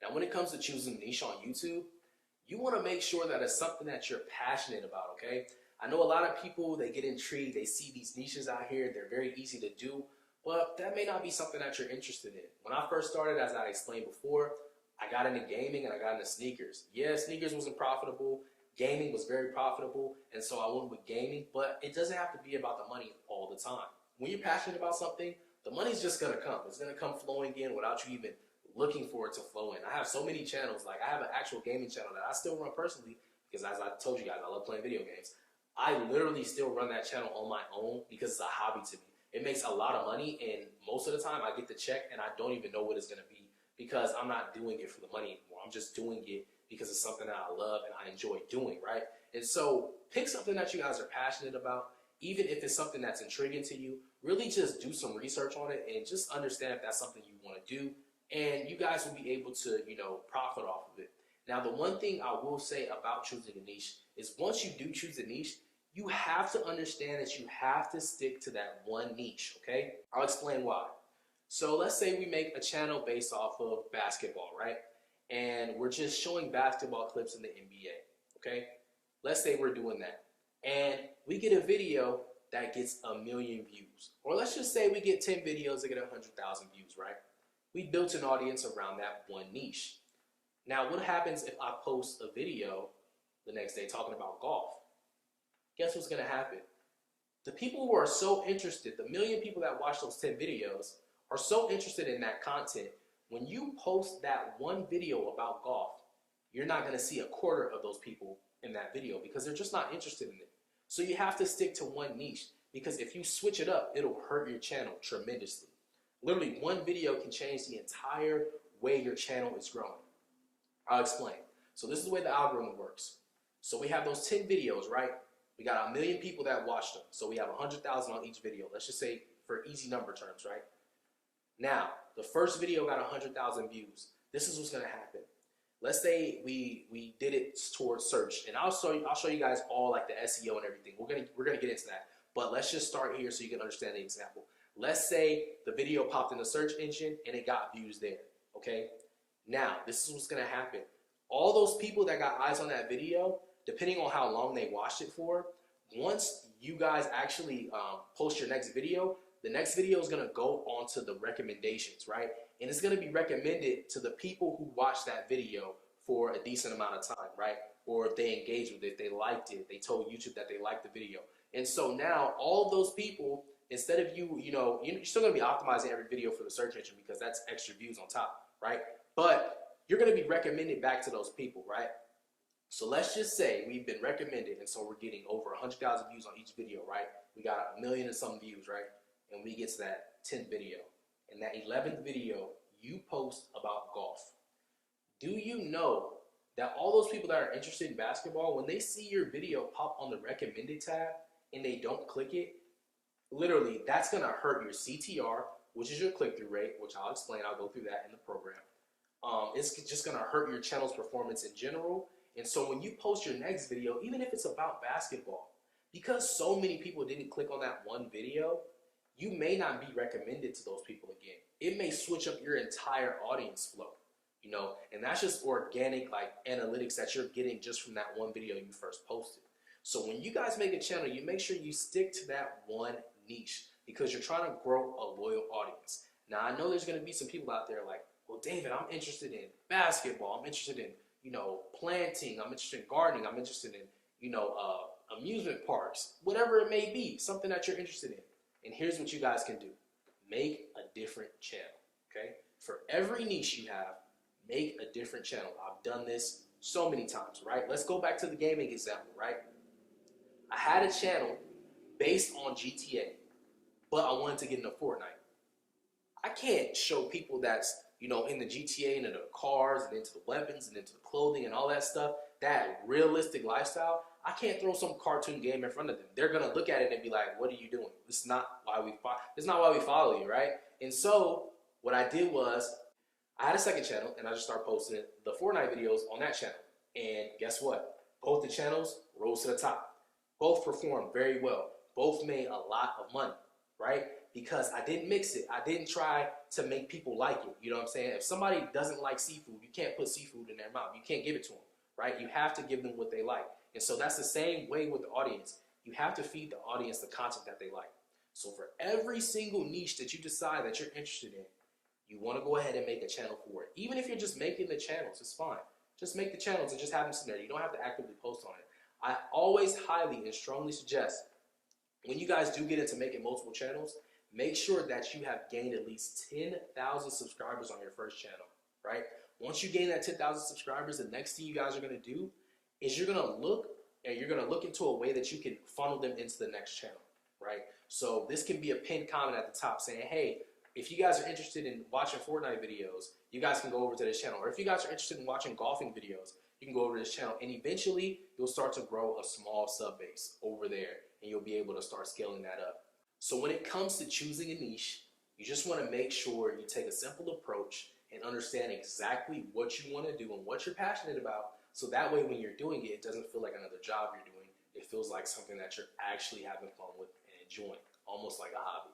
Now, when it comes to choosing niche on YouTube, you want to make sure that it's something that you're passionate about, okay? I know a lot of people, they get intrigued, they see these niches out here, they're very easy to do, but that may not be something that you're interested in. When I first started, as I explained before, I got into gaming and I got into sneakers. Yeah, sneakers wasn't profitable, gaming was very profitable, and so I went with gaming, but it doesn't have to be about the money all the time. When you're passionate about something, the money's just gonna come. It's gonna come flowing in without you even looking for it to flow in. I have so many channels, like I have an actual gaming channel that I still run personally because, as I told you guys, I love playing video games. I literally still run that channel on my own because it's a hobby to me. It makes a lot of money, and most of the time I get the check and I don't even know what it's gonna be because I'm not doing it for the money anymore. I'm just doing it because it's something that I love and I enjoy doing, right? And so pick something that you guys are passionate about, even if it's something that's intriguing to you. Really just do some research on it and just understand if that's something you want to do, and you guys will be able to, profit off of it. Now, the one thing I will say about choosing a niche is once you do choose a niche, you have to understand that you have to stick to that one niche, okay? I'll explain why. So let's say we make a channel based off of basketball, right? And we're just showing basketball clips in the NBA, okay? Let's say we're doing that. And we get a video that gets 1 million views. Or let's just say we get 10 videos that get 100,000 views, right? We built an audience around that one niche. Now, what happens if I post a video the next day talking about golf? Guess what's gonna happen? The people who are so interested, the 1 million people that watch those 10 videos, are so interested in that content. When you post that one video about golf, you're not gonna see a quarter of those people in that video because they're just not interested in it. So you have to stick to one niche, because if you switch it up, it'll hurt your channel tremendously. Literally, one video can change the entire way your channel is growing. I'll explain. So this is the way the algorithm works. So we have those 10 videos, right? We got 1 million people that watched them. So we have 100,000 on each video. Let's just say for easy number terms, right? Now, the first video got 100,000 views. This is what's gonna happen. Let's say we did it towards search, and I'll show you guys all like the SEO and everything. We're gonna get into that, but let's just start here so you can understand the example. Let's say the video popped in the search engine and it got views there. Okay. Now this is what's gonna happen. All those people that got eyes on that video, depending on how long they watched it for, once you guys actually post your next video, the next video is gonna go onto the recommendations, right? And it's gonna be recommended to the people who watched that video for a decent amount of time, right? Or if they engaged with it, they liked it, they told YouTube that they liked the video. And so now all of those people, instead of you're still gonna be optimizing every video for the search engine because that's extra views on top, right? But you're gonna be recommended back to those people, right? So let's just say we've been recommended, and so we're getting over 100,000 views on each video, right? We got 1 million and some views, right? And we get to that 10th video. In that 11th video, you post about golf. Do you know that all those people that are interested in basketball, when they see your video pop on the recommended tab and they don't click it, literally that's gonna hurt your CTR, which is your click-through rate, which I'll explain. I'll go through that in the program. It's just gonna hurt your channel's performance in general. And so when you post your next video, even if it's about basketball, because so many people didn't click on that one video, you may not be recommended to those people again. It may switch up your entire audience flow, and that's just organic like analytics that you're getting just from that one video you first posted. So when you guys make a channel, you make sure you stick to that one niche because you're trying to grow a loyal audience. Now, I know there's gonna be some people out there like, well, David, I'm interested in basketball. I'm interested in, planting. I'm interested in gardening. I'm interested in, amusement parks, whatever it may be, something that you're interested in. And here's what you guys can do. Make a different channel, okay? For every niche you have, make a different channel. I've done this so many times, right? Let's go back to the gaming example, right? I had a channel based on GTA, but I wanted to get into Fortnite. I can't show people that's, in the GTA and into the cars and into the weapons and into the clothing and all that stuff, that realistic lifestyle. I can't throw some cartoon game in front of them. They're gonna look at it and be like, "What are you doing? This is not why we follow you, right?" And so what I did was I had a second channel and I just started posting the Fortnite videos on that channel. And guess what? Both the channels rose to the top. Both performed very well. Both made a lot of money, right? because I didn't mix it. I didn't try to make people like it. You know what I'm saying? If somebody doesn't like seafood, you can't put seafood in their mouth. You can't give it to them, right? You have to give them what they like. And so that's the same way with the audience. You have to feed the audience the content that they like. So for every single niche that you decide that you're interested in, you want to go ahead and make a channel for it. Even if you're just making the channels, it's fine. Just make the channels and just have them sit there. You don't have to actively post on it. I always highly and strongly suggest when you guys do get into making multiple channels, make sure that you have gained at least 10,000 subscribers on your first channel, right? Once you gain that 10,000 subscribers, the next thing you guys are going to do is you're going to look into a way that you can funnel them into the next channel, right? So this can be a pinned comment at the top saying, hey, if you guys are interested in watching Fortnite videos, you guys can go over to this channel. Or if you guys are interested in watching golfing videos, you can go over to this channel. And eventually, you'll start to grow a small sub base over there, and you'll be able to start scaling that up. So when it comes to choosing a niche, you just want to make sure you take a simple approach and understand exactly what you want to do and what you're passionate about. So that way, when you're doing it, it doesn't feel like another job you're doing. It feels like something that you're actually having fun with and enjoying, almost like a hobby.